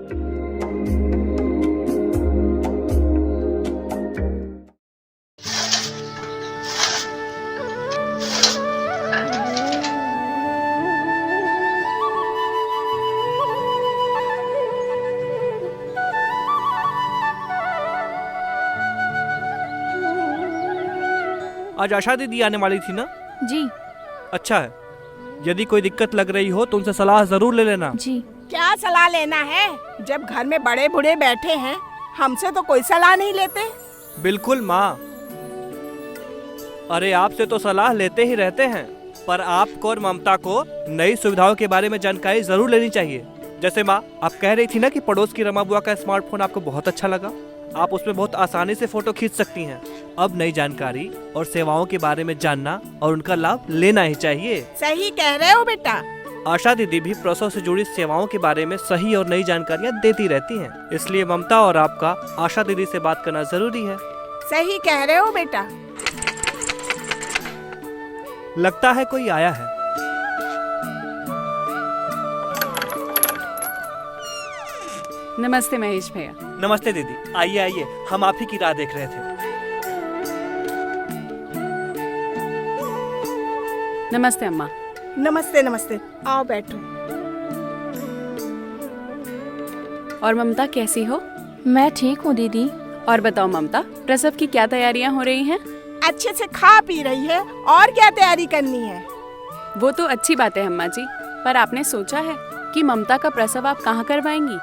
आज आशा दीदी आने वाली थी ना? जी। अच्छा है, यदि कोई दिक्कत लग रही हो तो उनसे सलाह जरूर ले लेना। जी। क्या सलाह लेना है, जब घर में बड़े बूढ़े बैठे हैं, हमसे तो कोई सलाह नहीं लेते। बिल्कुल माँ, अरे आपसे तो सलाह लेते ही रहते हैं, पर आपको और ममता को नई सुविधाओं के बारे में जानकारी जरूर लेनी चाहिए। जैसे माँ, आप कह रही थी ना कि पड़ोस की रमा बुआ का स्मार्टफोन आपको बहुत अच्छा लगा, आप उसमें बहुत आसानी से फोटो खींच सकती हैं। अब नई जानकारी और सेवाओं के बारे में जानना और उनका लाभ लेना ही चाहिए। सही कह रहे हो बेटा। आशा दीदी भी प्रसव से जुड़ी सेवाओं के बारे में सही और नई जानकारियाँ देती रहती हैं, इसलिए ममता और आपका आशा दीदी से बात करना जरूरी है। सही कह रहे हो बेटा। लगता है कोई आया है। नमस्ते महेश भैया। नमस्ते दीदी, आइए आइए, हम आप ही की राह देख रहे थे। नमस्ते अम्मा। नमस्ते नमस्ते, आओ बैठो। और ममता कैसी हो? मैं ठीक हूँ दीदी। और बताओ ममता, प्रसव की क्या तैयारियां हो रही हैं? अच्छे से खा पी रही है, और क्या तैयारी करनी है। वो तो अच्छी बात है अम्मा जी, पर आपने सोचा है कि ममता का प्रसव आप कहाँ करवाएंगी?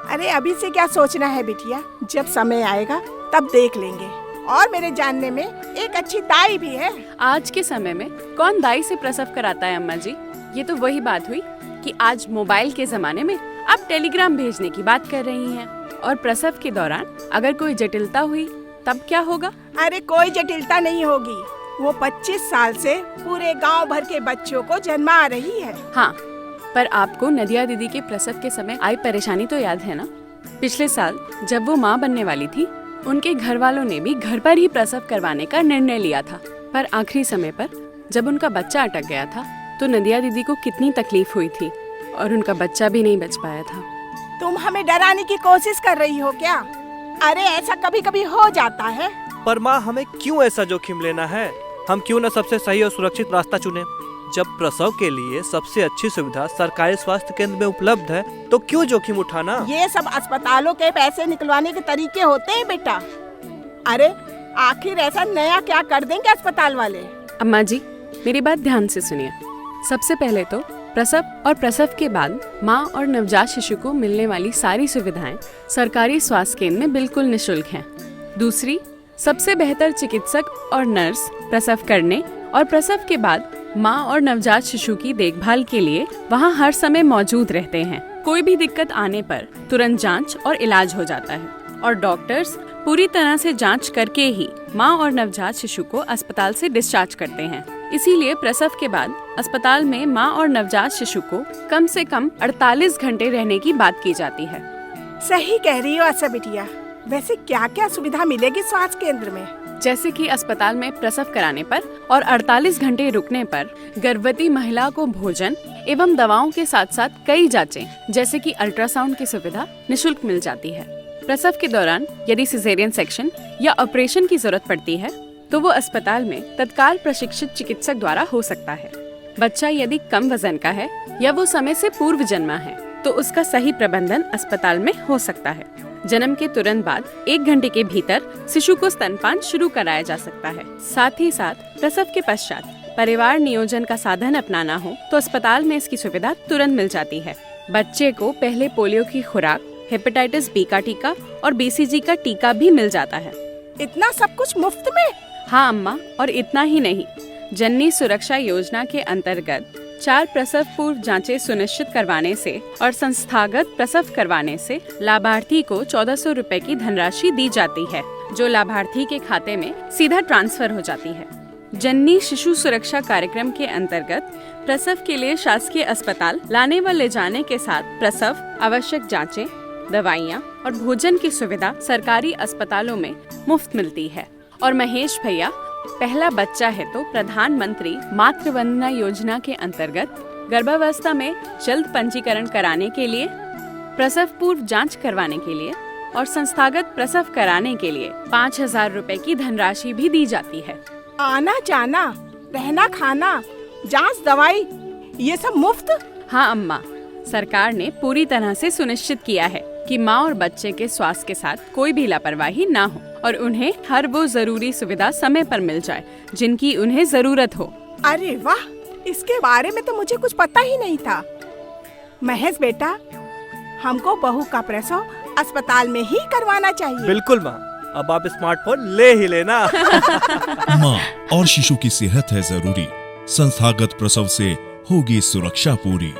अरे अभी से क्या सोचना है बिटिया, जब समय आएगा तब देख लेंगे। और मेरे जानने में एक अच्छी दाई भी है। आज के समय में कौन दाई से प्रसव कराता है अम्मा जी? ये तो वही बात हुई कि आज मोबाइल के जमाने में आप टेलीग्राम भेजने की बात कर रही हैं, और प्रसव के दौरान अगर कोई जटिलता हुई तब क्या होगा? अरे कोई जटिलता नहीं होगी, वो 25 साल से पूरे गांव भर के बच्चों को जन्मा रही है। हाँ, पर आपको नदिया दीदी के प्रसव के समय आई परेशानी तो याद है ना? पिछले साल जब वो माँ बनने वाली थी, उनके घर वालों ने भी घर पर ही प्रसव करवाने का निर्णय लिया था, पर आखिरी समय पर जब उनका बच्चा अटक गया था तो नदिया दीदी को कितनी तकलीफ हुई थी, और उनका बच्चा भी नहीं बच पाया था। तुम हमें डराने की कोशिश कर रही हो क्या? अरे ऐसा कभी कभी हो जाता है। पर माँ, हमें क्यों ऐसा जोखिम लेना है? हम क्यों न सबसे सही और सुरक्षित रास्ता चुने? जब प्रसव के लिए सबसे अच्छी सुविधा सरकारी स्वास्थ्य केंद्र में उपलब्ध है, तो क्यों जोखिम उठाना? ये सब अस्पतालों के पैसे निकलवाने के तरीके होते हैं बेटा। अरे आखिर ऐसा नया क्या कर देंगे अस्पताल वाले? अम्मा जी, मेरी बात ध्यान से सुनिए। सबसे पहले तो प्रसव और प्रसव के बाद माँ और नवजात शिशु को मिलने वाली सारी सुविधाएं सरकारी स्वास्थ्य केंद्र में बिल्कुल निःशुल्क हैं। दूसरी, सबसे बेहतर चिकित्सक और नर्स प्रसव करने और प्रसव के बाद माँ और नवजात शिशु की देखभाल के लिए वहाँ हर समय मौजूद रहते हैं। कोई भी दिक्कत आने पर तुरंत जांच और इलाज हो जाता है, और डॉक्टर्स पूरी तरह से जांच करके ही माँ और नवजात शिशु को अस्पताल से डिस्चार्ज करते हैं। इसीलिए प्रसव के बाद अस्पताल में माँ और नवजात शिशु को कम से कम 48 घंटे रहने की बात की जाती है। सही कह रही हो आशा बिटिया। वैसे क्या क्या सुविधा मिलेगी स्वास्थ्य केंद्र में? जैसे कि अस्पताल में प्रसव कराने पर और 48 घंटे रुकने पर गर्भवती महिला को भोजन एवं दवाओं के साथ साथ कई जांचें जैसे कि अल्ट्रासाउंड की सुविधा निःशुल्क मिल जाती है। प्रसव के दौरान यदि सिजेरियन सेक्शन या ऑपरेशन की जरूरत पड़ती है तो वो अस्पताल में तत्काल प्रशिक्षित चिकित्सक द्वारा हो सकता है। बच्चा यदि कम वजन का है या वो समय से पूर्व जन्मा है तो उसका सही प्रबंधन अस्पताल में हो सकता है। जन्म के तुरंत बाद 1 घंटे के भीतर शिशु को स्तनपान शुरू कराया जा सकता है। साथ ही साथ प्रसव के पश्चात परिवार नियोजन का साधन अपनाना हो तो अस्पताल में इसकी सुविधा तुरंत मिल जाती है। बच्चे को पहले पोलियो की खुराक, हेपेटाइटिस बी का टीका और BCG का टीका भी मिल जाता है। इतना सब कुछ मुफ्त में? हाँ अम्मा, और इतना ही नहीं, जननी सुरक्षा योजना के अंतर्गत 4 प्रसव पूर्व जांचें सुनिश्चित करवाने से और संस्थागत प्रसव करवाने से लाभार्थी को 1400 रुपए की धनराशि दी जाती है, जो लाभार्थी के खाते में सीधा ट्रांसफर हो जाती है। जननी शिशु सुरक्षा कार्यक्रम के अंतर्गत प्रसव के लिए शासकीय अस्पताल लाने व ले जाने के साथ प्रसव आवश्यक जांचें, दवाइयाँ और भोजन की सुविधा सरकारी अस्पतालों में मुफ्त मिलती है। और महेश भैया, पहला बच्चा है तो प्रधानमंत्री मातृ वंदना योजना के अंतर्गत गर्भावस्था में जल्द पंजीकरण कराने के लिए प्रसव पूर्व जांच करवाने के लिए और संस्थागत प्रसव कराने के लिए 5,000 रुपए की धनराशि भी दी जाती है। आना जाना, रहना खाना, जांच दवाई, ये सब मुफ्त? हाँ अम्मा, सरकार ने पूरी तरह से सुनिश्चित किया है कि माँ और बच्चे के स्वास्थ्य के साथ कोई भी लापरवाही ना हो और उन्हें हर वो जरूरी सुविधा समय पर मिल जाए जिनकी उन्हें जरूरत हो। अरे वाह, इसके बारे में तो मुझे कुछ पता ही नहीं था। महेश बेटा, हमको बहू का प्रसव अस्पताल में ही करवाना चाहिए। बिल्कुल माँ, अब आप स्मार्टफोन ले ही लेना। माँ और शिशु की सेहत है जरूरी, संस्थागत प्रसव से होगी सुरक्षा पूरी।